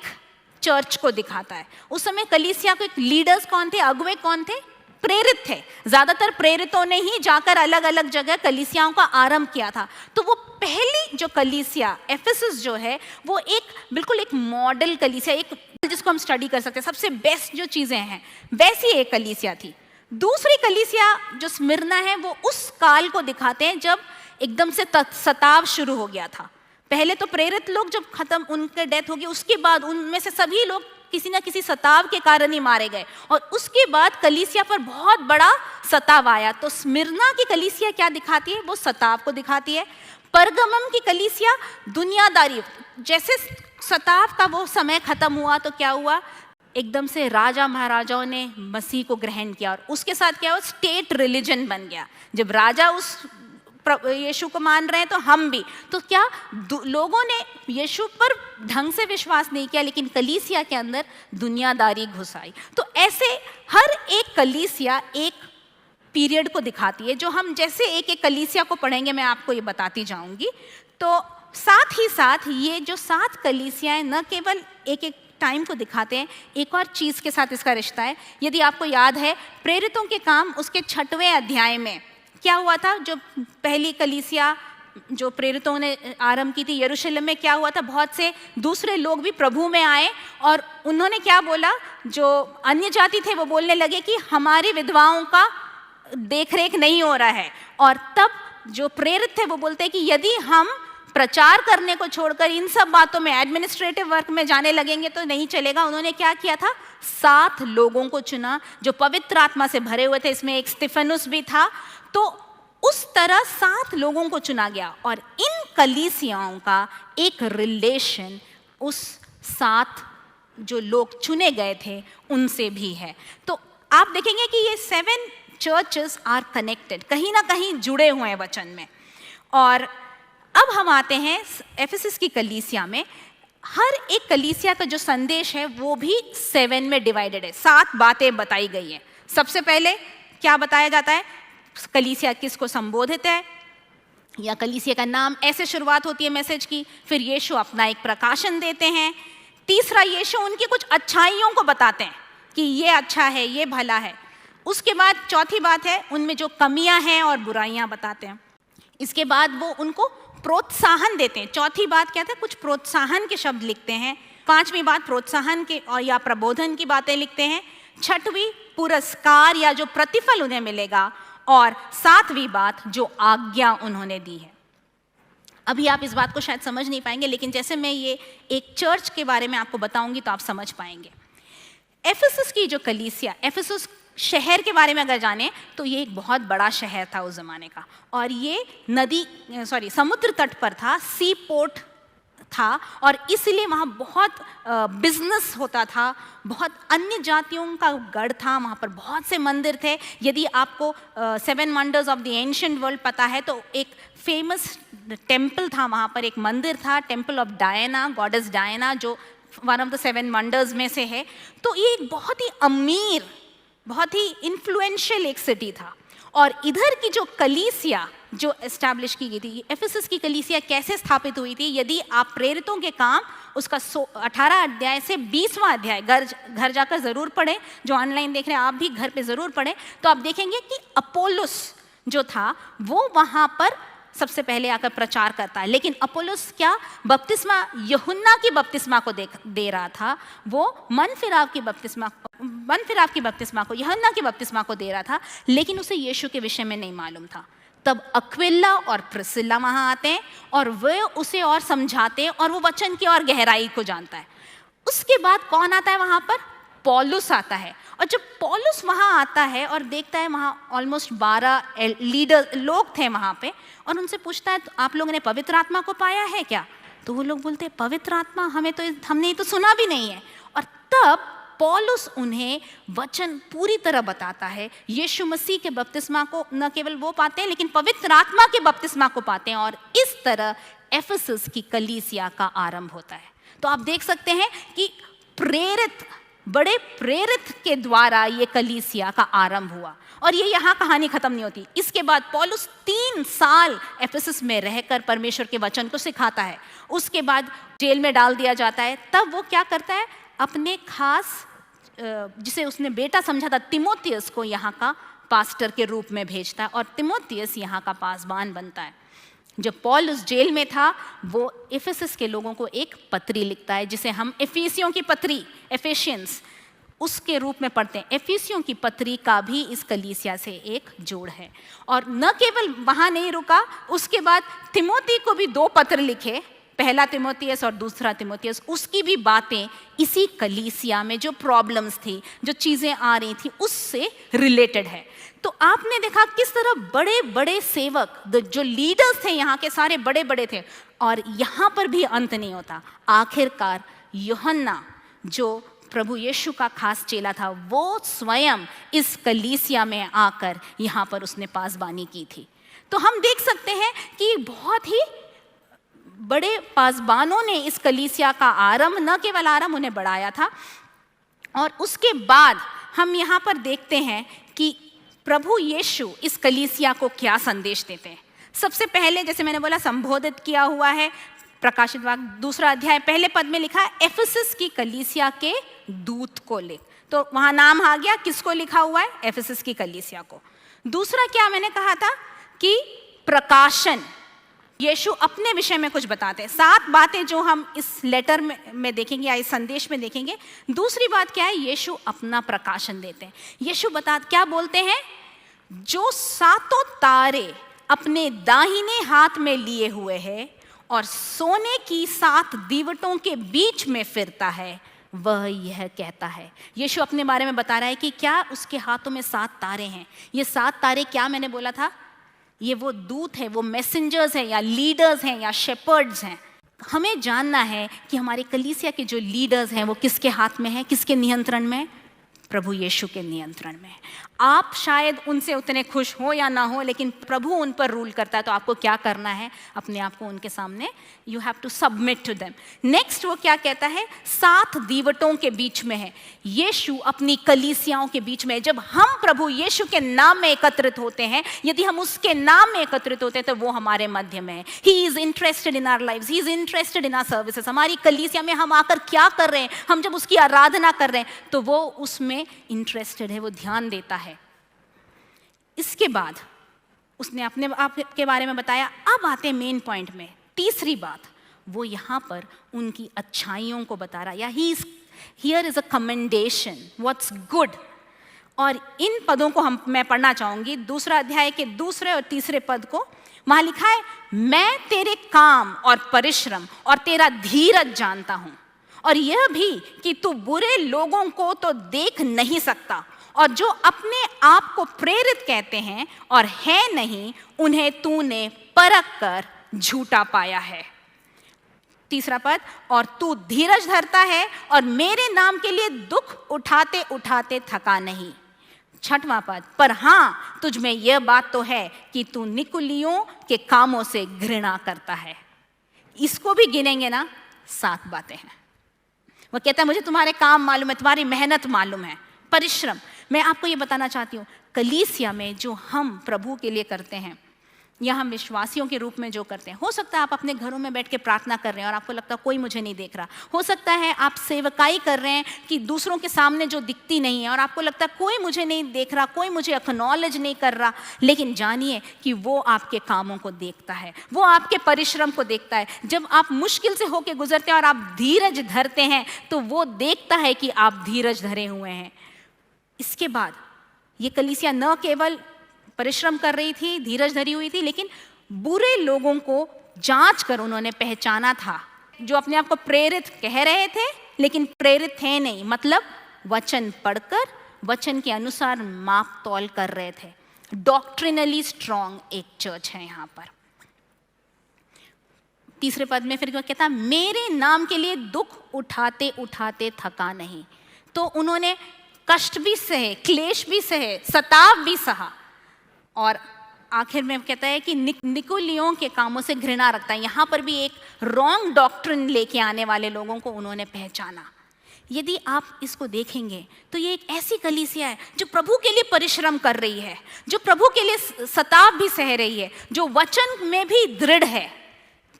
चर्च को दिखाता है। उस समय कलीसिया के लीडर्स कौन थे? अगुवे कौन थे? प्रेरित थे। ज्यादातर प्रेरितों ने ही जाकर अलग अलग जगह कलीसियाओं का आरंभ किया था। तो वो पहली जो कलीसिया एफिसस जो है वो एक बिल्कुल एक मॉडल कलीसिया, एक जिसको हम स्टडी कर सकते हैं, सबसे बेस्ट जो चीजें हैं वैसी एक कलीसिया थी। दूसरी कलीसिया जो स्मिरना है वो उस काल को दिखाते हैं जब एकदम से सताव शुरू हो गया था। पहले तो प्रेरित लोग जब खत्म, उनके डेथ हो गई, उसके बाद उनमें से सभी लोग किसी ना किसी सताव के कारण ही मारे गए, और उसके बाद कलीसिया पर बहुत बड़ा सताव आया। तो स्मिरना की कलीसिया क्या दिखाती है? वो सताव को दिखाती है। परगमम की कलीसिया दुनियादारी, जैसे सताव का वो समय खत्म हुआ तो क्या हुआ, एकदम से राजा महाराजाओं ने मसीह को ग्रहण किया, और उसके साथ क्या हुआ, स्टेट रिलीजन बन गया। जब राजा उस यीशु को मान रहे हैं तो हम भी, तो क्या लोगों ने यीशु पर ढंग से विश्वास नहीं किया, लेकिन कलीसिया के अंदर दुनियादारी घुस आई। तो ऐसे हर एक कलीसिया एक पीरियड को दिखाती है, जो हम जैसे एक एक कलीसिया को पढ़ेंगे मैं आपको ये बताती जाऊंगी। तो साथ ही साथ ये जो 7 कलीसियाएं न केवल एक एक टाइम को दिखाते हैं, एक और चीज़ के साथ इसका रिश्ता है। यदि आपको याद है, प्रेरितों के काम उसके 6वें अध्याय में क्या हुआ था, जो पहली कलीसिया जो प्रेरितों ने आरंभ की थी यरूशलेम में, क्या हुआ था, बहुत से दूसरे लोग भी प्रभु में आए, और उन्होंने क्या बोला, जो अन्य जाति थे वो बोलने लगे कि हमारी विधवाओं का देखरेख नहीं हो रहा है। और तब जो प्रेरित थे वो बोलते हैं कि यदि हम प्रचार करने को छोड़कर इन सब बातों में, एडमिनिस्ट्रेटिव वर्क में जाने लगेंगे तो नहीं चलेगा। उन्होंने क्या किया था, 7 लोगों को चुना जो पवित्र आत्मा से भरे हुए थे, इसमें एक स्तिफनुस भी था। तो उस तरह 7 लोगों को चुना गया, और इन कलीसियाओं का एक रिलेशन उस 7 जो लोग चुने गए थे उनसे भी है। तो आप देखेंगे कि ये 7 चर्चेस आर कनेक्टेड, कहीं ना कहीं जुड़े हुए हैं वचन में। और अब हम आते हैं एफेसस की कलीसिया में। हर एक कलीसिया का जो संदेश है वो भी 7 में डिवाइडेड है, 7 बातें बताई गई हैं। सबसे पहले क्या बताया जाता है, कलीसिया किसको संबोधित है, या कलीसिया का नाम, ऐसे शुरुआत होती है मैसेज की। फिर यीशु अपना एक प्रकाशन देते हैं। तीसरा, यीशु उनकी कुछ अच्छाइयों को बताते हैं कि ये अच्छा है, ये भला है। उसके बाद चौथी बात है, उनमें जो कमियां हैं और बुराइयां बताते हैं। इसके बाद वो उनको प्रोत्साहन देते हैं। चौथी बात क्या था, कुछ प्रोत्साहन के शब्द लिखते हैं। 5वीं बात प्रोत्साहन के और या प्रबोधन की बातें लिखते हैं। 6वीं पुरस्कार या जो प्रतिफल उन्हें मिलेगा, और 7वीं बात जो आज्ञा उन्होंने दी है। अभी आप इस बात को शायद समझ नहीं पाएंगे, लेकिन जैसे मैं ये एक चर्च के बारे में आपको बताऊंगी तो आप समझ पाएंगे। एफेसस की जो कलीसिया, एफेसस शहर के बारे में अगर जाने तो ये एक बहुत बड़ा शहर था उस जमाने का, और ये समुद्र तट पर था, सी पोर्ट था, और इसलिए वहाँ बहुत बिजनेस होता था, बहुत अन्य जातियों का गढ़ था। वहाँ पर बहुत से मंदिर थे। यदि आपको 7 wonders of the ancient world पता है तो एक फेमस टेम्पल था वहाँ पर, एक मंदिर था, temple of Diana, goddess Diana, जो वन ऑफ द 7 वंडर्स में से है। तो ये एक बहुत ही अमीर, बहुत ही इन्फ्लुएंशियल एक सिटी था। और इधर की जो कलीसिया जो एस्टैब्लिश की गई थी, एफेसस की कलीसिया कैसे स्थापित हुई थी, यदि आप प्रेरितों के काम उसका 18 अध्याय से 20वां अध्याय घर जाकर ज़रूर पढ़ें। जो ऑनलाइन देख रहे हैं आप भी घर पे ज़रूर पढ़ें, तो आप देखेंगे कि अपोलोस जो था वो वहाँ पर सबसे पहले आकर प्रचार करता है। लेकिन अपोलोस क्या बपतिस्मा यूहन्ना की बपतिस्मा को दे रहा था, वो मन फिराव की बपतिस्मा को, यूहन्ना की बपतिस्मा को दे रहा था, लेकिन उसे यीशु के विषय में नहीं मालूम था। तब अक्विला और प्रिसिल्ला वहाँ आते हैं और वे उसे और समझाते हैं, और वो वचन की और गहराई को जानता है। उसके बाद कौन आता है वहाँ पर, पौलुस आता है। और जब पौलुस वहाँ आता है और देखता है वहाँ ऑलमोस्ट 12 लीडर लोग थे वहाँ पे, और उनसे पूछता है तो आप लोगों ने पवित्र आत्मा को पाया है क्या? तो वो लोग बोलते हैं पवित्र आत्मा हमने तो सुना भी नहीं है। और तब पौलुस उन्हें वचन पूरी तरह बताता है। यीशु मसीह के बपतिस्मा को न केवल वो पाते हैं, लेकिन पवित्र आत्मा के बपतिस्मा को पाते हैं, और इस तरह एफेसस की कलीसिया का आरंभ होता है। तो आप देख सकते हैं कि बड़े प्रेरित के द्वारा ये कलीसिया का आरंभ हुआ। और ये यहाँ कहानी खत्म नहीं होती। इसके बाद पौलुस 3 साल एफेसस में रहकर परमेश्वर के वचन को सिखाता है। उसके बाद जेल में डाल दिया जाता है। तब वो क्या करता है, अपने खास जिसे उसने बेटा समझा था तिमोथियस को यहाँ का पास्टर के रूप में भेजता है, और तिमोथियस यहाँ का पासबान बनता है। जब पौलुस जेल में था, वो एफेसस के लोगों को एक पत्री लिखता है, जिसे हम एफिसियों की पत्री, एफेशियंस, उसके रूप में पढ़ते हैं। एफिसियों की पत्री का भी इस कलीसिया से एक जोड़ है। और न केवल वहाँ नहीं रुका, उसके बाद तिमोथी को भी 2 पत्र लिखे, पहला तिमोथियस और दूसरा तिमोथियस। उसकी भी बातें इसी कलीसिया में जो प्रॉब्लम्स थी, जो चीज़ें आ रही थी, उससे रिलेटेड है। तो आपने देखा किस तरह बड़े बड़े सेवक, जो लीडर्स थे यहाँ के, सारे बड़े बड़े थे। और यहाँ पर भी अंत नहीं होता। आखिरकार यूहन्ना, जो प्रभु यीशु का खास चेला था, वो स्वयं इस कलीसिया में आकर यहाँ पर उसने पासबानी की थी। तो हम देख सकते हैं कि बहुत ही बड़े पासबानों ने इस कलीसिया का आरंभ, न केवल आरंभ, उन्हें बढ़ाया था। और उसके बाद हम यहाँ पर देखते हैं कि प्रभु यीशु इस कलीसिया को क्या संदेश देते हैं। सबसे पहले, जैसे मैंने बोला, संबोधित किया हुआ है प्रकाशित वाक्य 2 अध्याय पहले पद में लिखा है एफिसस की कलीसिया के दूत को लिख। तो वहां नाम आ गया, किसको लिखा हुआ है? एफिसस की कलीसिया को। दूसरा क्या मैंने कहा था कि प्रकाशन, यीशु अपने विषय में कुछ बताते हैं। 7 बातें जो हम इस लेटर में देखेंगे या इस संदेश में देखेंगे। दूसरी बात क्या है? यीशु अपना प्रकाशन देते हैं। यीशु क्या बोलते हैं? जो 7 तारे अपने दाहिने हाथ में लिए हुए है और सोने की 7 दीवटों के बीच में फिरता है, वह यह कहता है। यीशु अपने बारे में बता रहा है कि क्या उसके हाथों में 7 तारे हैं। ये 7 तारे क्या मैंने बोला था? ये वो दूत है, वो मैसेंजर्स हैं, या लीडर्स हैं, या शेपर्ड्स हैं। हमें जानना है कि हमारे कलीसिया के जो लीडर्स हैं वो किसके हाथ में हैं, किसके नियंत्रण में? प्रभु यीशु के नियंत्रण में। आप शायद उनसे उतने खुश हो या ना हो, लेकिन प्रभु उन पर रूल करता है। तो आपको क्या करना है? अपने आप को उनके सामने, you have to submit to them. Next वो क्या कहता है? 7 दीवटों के बीच में है। यीशु अपनी कलीसियाओं के बीच में है। जब हम प्रभु यीशु के नाम में एकत्रित होते हैं, यदि हम उसके नाम में एकत्रित होते हैं, तो वो हमारे मध्य में है। He is interested in our lives, he is interested in our services. हमारी कलीसिया में हम आकर क्या कर रहे हैं, हम जब उसकी आराधना कर रहे हैं, तो वो उसमें इंटरेस्टेड है, वो ध्यान देता है। इसके बाद उसने अपने आप के बारे में बताया। अब आते हैं मेन पॉइंट में। तीसरी बात, वो यहाँ पर उनकी अच्छाइयों को बता रहा है। Here is a commendation, what's good. और इन पदों को मैं पढ़ना चाहूंगी। 2 अध्याय के 2 और 3 पद को। वहां लिखा है, मैं तेरे काम और परिश्रम और तेरा धीरज जानता हूं, और यह भी कि तू बुरे लोगों को तो देख नहीं सकता, और जो अपने आप को प्रेरित कहते हैं और है नहीं, उन्हें तूने परख कर झूठा पाया है। 3 पद, और तू धीरज धरता है और मेरे नाम के लिए दुख उठाते उठाते थका नहीं। 6वां पद, पर हाँ, तुझ में यह बात तो है कि तू निकुलियों के कामों से घृणा करता है। इसको भी गिनेंगे ना, 7 बातें हैं। वो कहता है, मुझे तुम्हारे काम मालूम है, तुम्हारी मेहनत मालूम है, परिश्रम। मैं आपको ये बताना चाहती हूँ, कलीसिया में जो हम प्रभु के लिए करते हैं, या हम विश्वासियों के रूप में जो करते हैं, हो सकता है आप अपने घरों में बैठ के प्रार्थना कर रहे हैं और आपको लगता है कोई मुझे नहीं देख रहा। हो सकता है आप सेवकाई कर रहे हैं कि दूसरों के सामने जो दिखती नहीं है, और आपको लगता है कोई मुझे नहीं देख रहा, कोई मुझे एक्नॉलेज नहीं कर रहा। लेकिन जानिए कि वो आपके कामों को देखता है, वो आपके परिश्रम को देखता है। जब आप मुश्किल से होकर गुजरते हैं और आप धीरज धरते हैं, तो वो देखता है कि आप धीरज धरे हुए हैं। इसके बाद ये कलीसिया न केवल परिश्रम कर रही थी, धीरज धरी हुई थी, लेकिन बुरे लोगों को जांच कर उन्होंने पहचाना था, जो अपने आप को प्रेरित कह रहे थे लेकिन प्रेरित थे नहीं। मतलब वचन पढ़कर वचन के अनुसार माप तौल कर रहे थे। डॉक्ट्रिनली स्ट्रॉन्ग एक चर्च है यहाँ पर। 3 पद में फिर कहता, मेरे नाम के लिए दुख उठाते उठाते थका नहीं। तो उन्होंने कष्ट भी सहे, क्लेश भी सहे, सताव भी सहा, और आखिर में कहता है कि निकुलियों के कामों से घृणा रखता है। यहाँ पर भी एक रॉन्ग डॉक्ट्रिन लेके आने वाले लोगों को उन्होंने पहचाना। यदि आप इसको देखेंगे तो ये एक ऐसी कलीसिया है जो प्रभु के लिए परिश्रम कर रही है, जो प्रभु के लिए सताव भी सह रही है, जो वचन में भी दृढ़ है,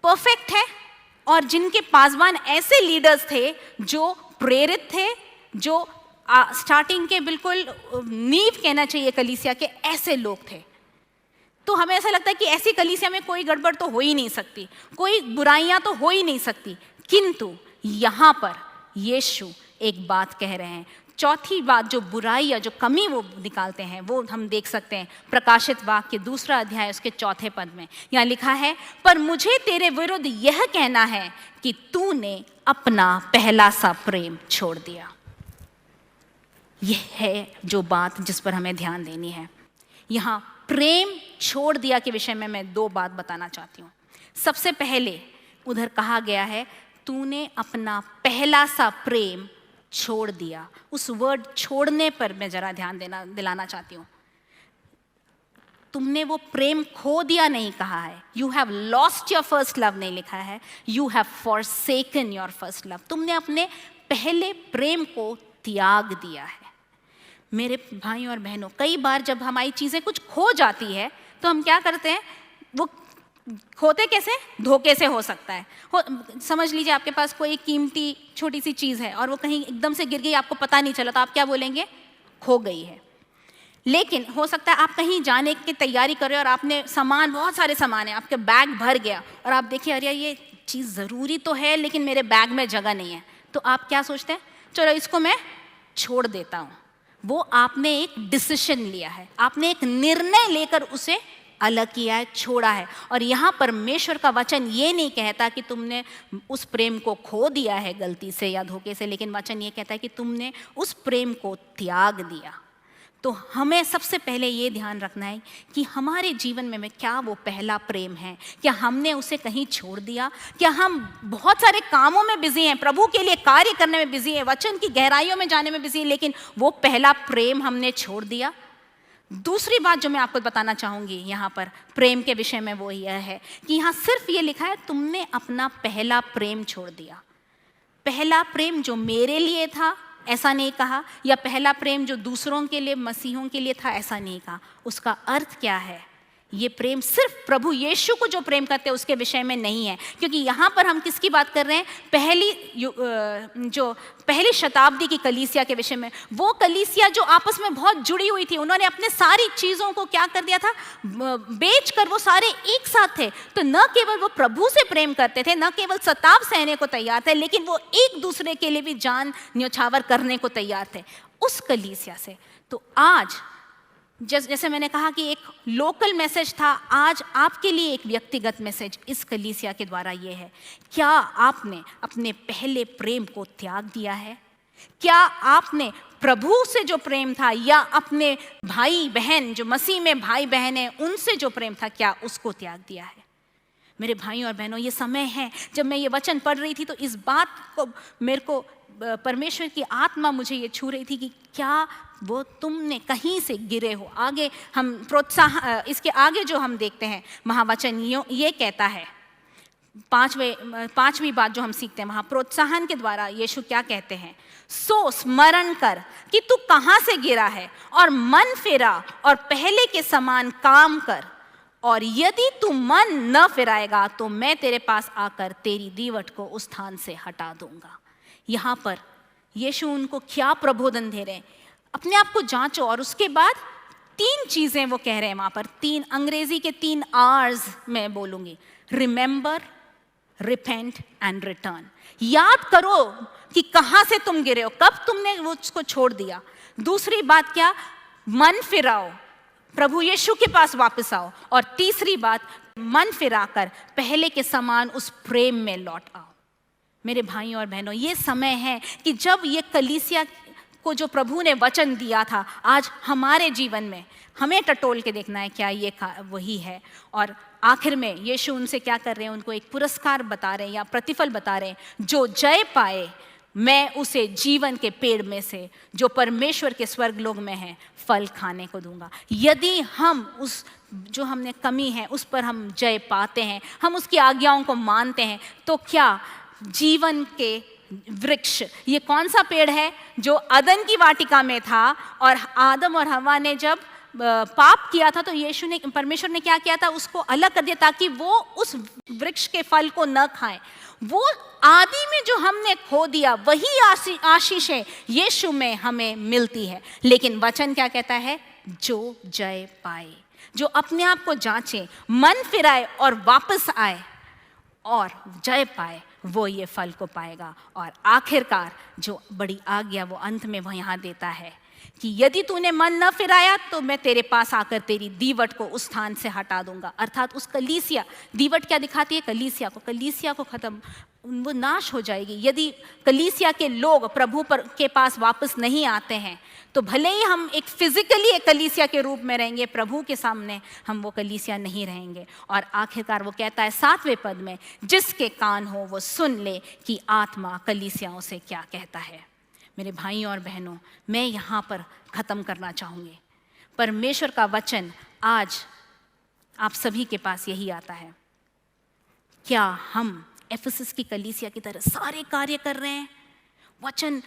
परफेक्ट है, और जिनके पासवान ऐसे लीडर्स थे जो प्रेरित थे, जो स्टार्टिंग के बिल्कुल नींव कहना चाहिए कलीसिया के, ऐसे लोग थे। तो हमें ऐसा लगता है कि ऐसी कलीसिया में कोई गड़बड़ तो हो ही नहीं सकती, कोई बुराइयां तो हो ही नहीं सकती। किंतु यहाँ पर यीशु एक बात कह रहे हैं, चौथी बात जो बुराई या जो कमी वो निकालते हैं वो हम देख सकते हैं प्रकाशित वाक्य 2 अध्याय उसके 4 पद में। यहाँ लिखा है, पर मुझे तेरे विरुद्ध यह कहना है कि तूने अपना पहला सा प्रेम छोड़ दिया। यह है जो बात जिस पर हमें ध्यान देनी है। यहाँ प्रेम छोड़ दिया के विषय में मैं 2 बात बताना चाहती हूँ। सबसे पहले उधर कहा गया है तूने अपना पहला सा प्रेम छोड़ दिया। उस वर्ड छोड़ने पर मैं जरा ध्यान दिलाना चाहती हूँ। तुमने वो प्रेम खो दिया नहीं कहा है, you have lost your first love नहीं लिखा है, you have forsaken your first love. तुमने अपने पहले प्रेम को त्याग दिया है। मेरे भाई और बहनों, कई बार जब हमारी चीज़ें कुछ खो जाती है तो हम क्या करते हैं, वो खोते कैसे, धोखे से हो सकता है। समझ लीजिए आपके पास कोई कीमती छोटी सी चीज़ है और वो कहीं एकदम से गिर गई, आपको पता नहीं चला, तो आप क्या बोलेंगे, खो गई है। लेकिन हो सकता है आप कहीं जाने की तैयारी कर रहे हो और आपने सामान, बहुत सारे सामान है, आपके बैग भर गया और आप देखिए अरे ये चीज़ ज़रूरी तो है लेकिन मेरे बैग में जगह नहीं है, तो आप क्या सोचते हैं, चलो इसको मैं छोड़ देता हूँ। वो आपने एक डिसीजन लिया है, आपने एक निर्णय लेकर उसे अलग किया है, छोड़ा है। और यहाँ परमेश्वर का वचन ये नहीं कहता कि तुमने उस प्रेम को खो दिया है गलती से या धोखे से, लेकिन वचन ये कहता है कि तुमने उस प्रेम को त्याग दिया। तो हमें सबसे पहले ये ध्यान रखना है कि हमारे जीवन में क्या वो पहला प्रेम है, क्या हमने उसे कहीं छोड़ दिया, क्या हम बहुत सारे कामों में बिजी हैं, प्रभु के लिए कार्य करने में बिजी हैं, वचन की गहराइयों में जाने में बिजी हैं, लेकिन वो पहला प्रेम हमने छोड़ दिया। दूसरी बात जो मैं आपको बताना चाहूँगी यहाँ पर प्रेम के विषय में वो यह है कि यहाँ सिर्फ ये लिखा है तुमने अपना पहला प्रेम छोड़ दिया। पहला प्रेम जो मेरे लिए था ऐसा नहीं कहा, या पहला प्रेम जो दूसरों के लिए, मसीहों के लिए था ऐसा नहीं कहा। उसका अर्थ क्या है, ये प्रेम सिर्फ प्रभु यीशु को जो प्रेम करते हैं उसके विषय में नहीं है, क्योंकि यहाँ पर हम किसकी बात कर रहे हैं, पहली शताब्दी की कलीसिया के विषय में। वो कलीसिया जो आपस में बहुत जुड़ी हुई थी, उन्होंने अपने सारी चीज़ों को क्या कर दिया था, बेच कर वो सारे एक साथ थे। तो न केवल वो प्रभु से प्रेम करते थे, न केवल सताव सहने को तैयार थे, लेकिन वो एक दूसरे के लिए भी जान न्यौछावर करने को तैयार थे उस कलीसिया से। तो आज जैसे मैंने कहा कि एक लोकल मैसेज था, आज आपके लिए एक व्यक्तिगत मैसेज इस कलीसिया के द्वारा ये है, क्या आपने अपने पहले प्रेम को त्याग दिया है? क्या आपने प्रभु से जो प्रेम था या अपने भाई बहन जो मसीह में भाई बहन हैं उनसे जो प्रेम था, क्या उसको त्याग दिया है? मेरे भाई और बहनों, ये समय है, जब मैं ये वचन पढ़ रही थी तो इस बात को मेरे को परमेश्वर की आत्मा मुझे ये छू रही थी कि क्या वो तुमने कहीं से गिरे हो। आगे हम इसके आगे जो हम देखते हैं महावचन ये कहता है, पांचवी बात जो हम सीखते हैं वहाँ प्रोत्साहन के द्वारा यीशु क्या कहते हैं, सो स्मरण कर कि तू कहाँ से गिरा है और मन फेरा और पहले के समान काम कर, और यदि तू मन न फिराएगा तो मैं तेरे पास आकर तेरी दीवट को उस स्थान से हटा दूंगा। यहाँ पर यीशु उनको क्या प्रबोधन दे रहे हैं, अपने आप को जांचो। और उसके बाद 3 चीजें वो कह रहे हैं वहां पर, 3 अंग्रेजी के 3 R's मैं बोलूंगी, रिमेंबर, रिपेंट एंड रिटर्न। याद करो कि कहां से तुम गिरे हो, कब तुमने वो उसको छोड़ दिया। दूसरी बात क्या, मन फिराओ, प्रभु यीशु के पास वापस आओ। और तीसरी बात, मन फिराकर पहले के समान उस प्रेम में लौट आओ। मेरे भाइयों और बहनों, ये समय है कि जब ये कलीसिया को जो प्रभु ने वचन दिया था, आज हमारे जीवन में हमें टटोल के देखना है क्या ये वही है। और आखिर में यीशु उनसे क्या कर रहे हैं, उनको एक पुरस्कार बता रहे हैं या प्रतिफल बता रहे हैं, जो जय पाए मैं उसे जीवन के पेड़ में से जो परमेश्वर के स्वर्गलोक में है फल खाने को दूंगा। यदि हम उस जो हमने कमी है उस पर हम जय पाते हैं, हम उसकी आज्ञाओं को मानते हैं, तो क्या जीवन के वृक्ष, ये कौन सा पेड़ है जो अदन की वाटिका में था, और आदम और हवा ने जब पाप किया था तो यीशु ने, परमेश्वर ने क्या किया था, उसको अलग कर दिया ताकि वो उस वृक्ष के फल को न खाएं। वो आदि में जो हमने खो दिया वही आशीषें यीशु में हमें मिलती है। लेकिन वचन क्या कहता है, जो जय पाए, जो अपने आप को जांचे, मन फिराए और वापस आए और जय पाए, वो ये फल को पाएगा। और आखिरकार जो बड़ी आज्ञा वो अंत में वो यहाँ देता है कि यदि तूने मन न फिराया तो मैं तेरे पास आकर तेरी दीवट को उस स्थान से हटा दूंगा। अर्थात उस कलीसिया, दीवट क्या दिखाती है? कलीसिया को खत्म, वो नाश हो जाएगी। यदि कलीसिया के लोग प्रभु के पास वापस नहीं आते हैं तो भले ही हम एक फिजिकली एक कलीसिया के रूप में रहेंगे, प्रभु के सामने हम वो कलीसिया नहीं रहेंगे। और आखिरकार वो कहता है 7वें पद में, जिसके कान हो वो सुन ले कि आत्मा कलीसियाओं से क्या कहता है। मेरे भाइयों और बहनों, मैं यहाँ पर ख़त्म करना चाहूँगी। परमेश्वर का वचन आज आप सभी के पास यही आता है। क्या हम एफेसस की कलीसिया की तरह सारे कार्य कर रहे हैं, वचन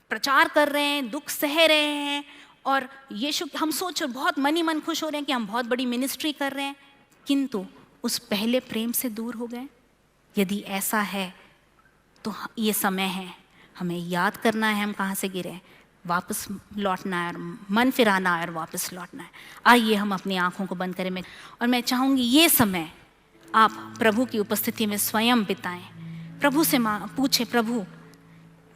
प्रचार कर रहे हैं, दुख सह रहे हैं, और यीशु हम सोच बहुत मन ही मन खुश हो रहे हैं कि हम बहुत बड़ी मिनिस्ट्री कर रहे हैं, किंतु उस पहले प्रेम से दूर हो गए? यदि ऐसा है तो ये समय है हमें याद करना है हम कहाँ से गिरे, वापस लौटना है, और मन फिराना है और वापस लौटना है। आइए हम अपनी आँखों को बंद करें और मैं चाहूँगी ये समय आप प्रभु की उपस्थिति में स्वयं बिताएं। प्रभु से पूछे, प्रभु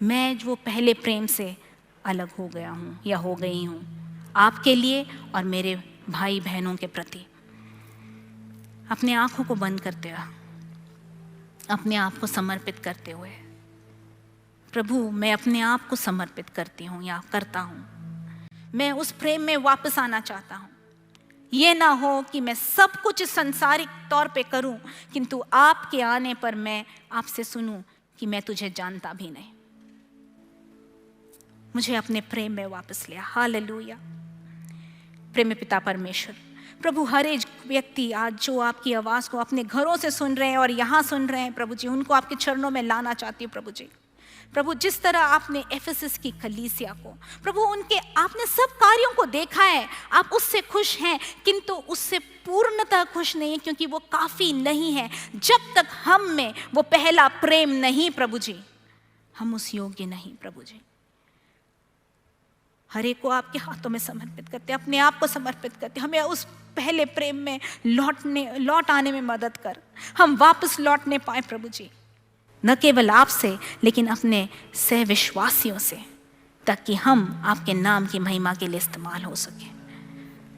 मैं जो पहले प्रेम से अलग हो गया हूँ या हो गई हूँ आपके लिए और मेरे भाई बहनों के प्रति। अपने आँखों को बंद करते हुए, अपने आप को समर्पित करते हुए, प्रभु मैं अपने आप को समर्पित करती हूँ या करता हूँ, मैं उस प्रेम में वापस आना चाहता हूँ। ये ना हो कि मैं सब कुछ इस सांसारिक तौर पे करूं, किंतु आपके आने पर मैं आपसे सुनूं कि मैं तुझे जानता भी नहीं। मुझे अपने प्रेम में वापस लिया। हालेलुया। प्रेम पिता परमेश्वर, प्रभु हर एक व्यक्ति आज जो आपकी आवाज़ को अपने घरों से सुन रहे हैं और यहाँ सुन रहे हैं प्रभु जी, उनको आपके चरणों में लाना चाहती हूँ प्रभु जी। प्रभु जिस तरह आपने एफेसस की कलीसिया को, प्रभु उनके आपने सब कार्यों को देखा है, आप उससे खुश हैं, किंतु उससे पूर्णतः खुश नहीं है, क्योंकि वो काफ़ी नहीं है। जब तक हम में वो पहला प्रेम नहीं प्रभु जी, हम उस योग्य नहीं प्रभु जी। हर एक को आपके हाथों में समर्पित करते, अपने आप को समर्पित करते, हमें उस पहले प्रेम में लौट आने में मदद कर, हम वापस लौटने पाए प्रभु जी, न केवल आपसे लेकिन अपने सहविश्वासियों से, ताकि हम आपके नाम की महिमा के लिए इस्तेमाल हो सके।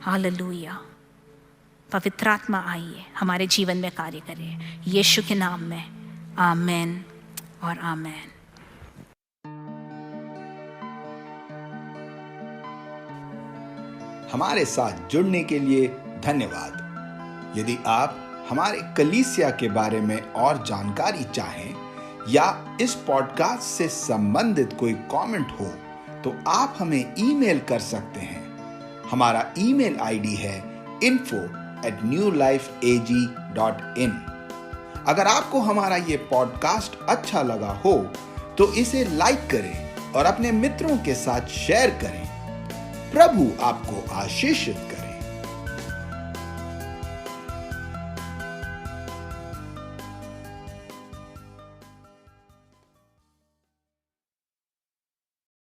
हालेलुया। पवित्र आत्मा आइए हमारे जीवन में कार्य करिए, यीशु के नाम में आमेन और आमेन। हमारे साथ जुड़ने के लिए धन्यवाद। यदि आप हमारे कलीसिया के बारे में और जानकारी चाहें या इस पॉडकास्ट से संबंधित कोई कमेंट हो तो आप हमें ईमेल कर सकते हैं। हमारा ईमेल आईडी है info@newlifeag.in। अगर आपको हमारा ये पॉडकास्ट अच्छा लगा हो तो इसे लाइक करें और अपने मित्रों के साथ शेयर करें। प्रभु आपको आशीषित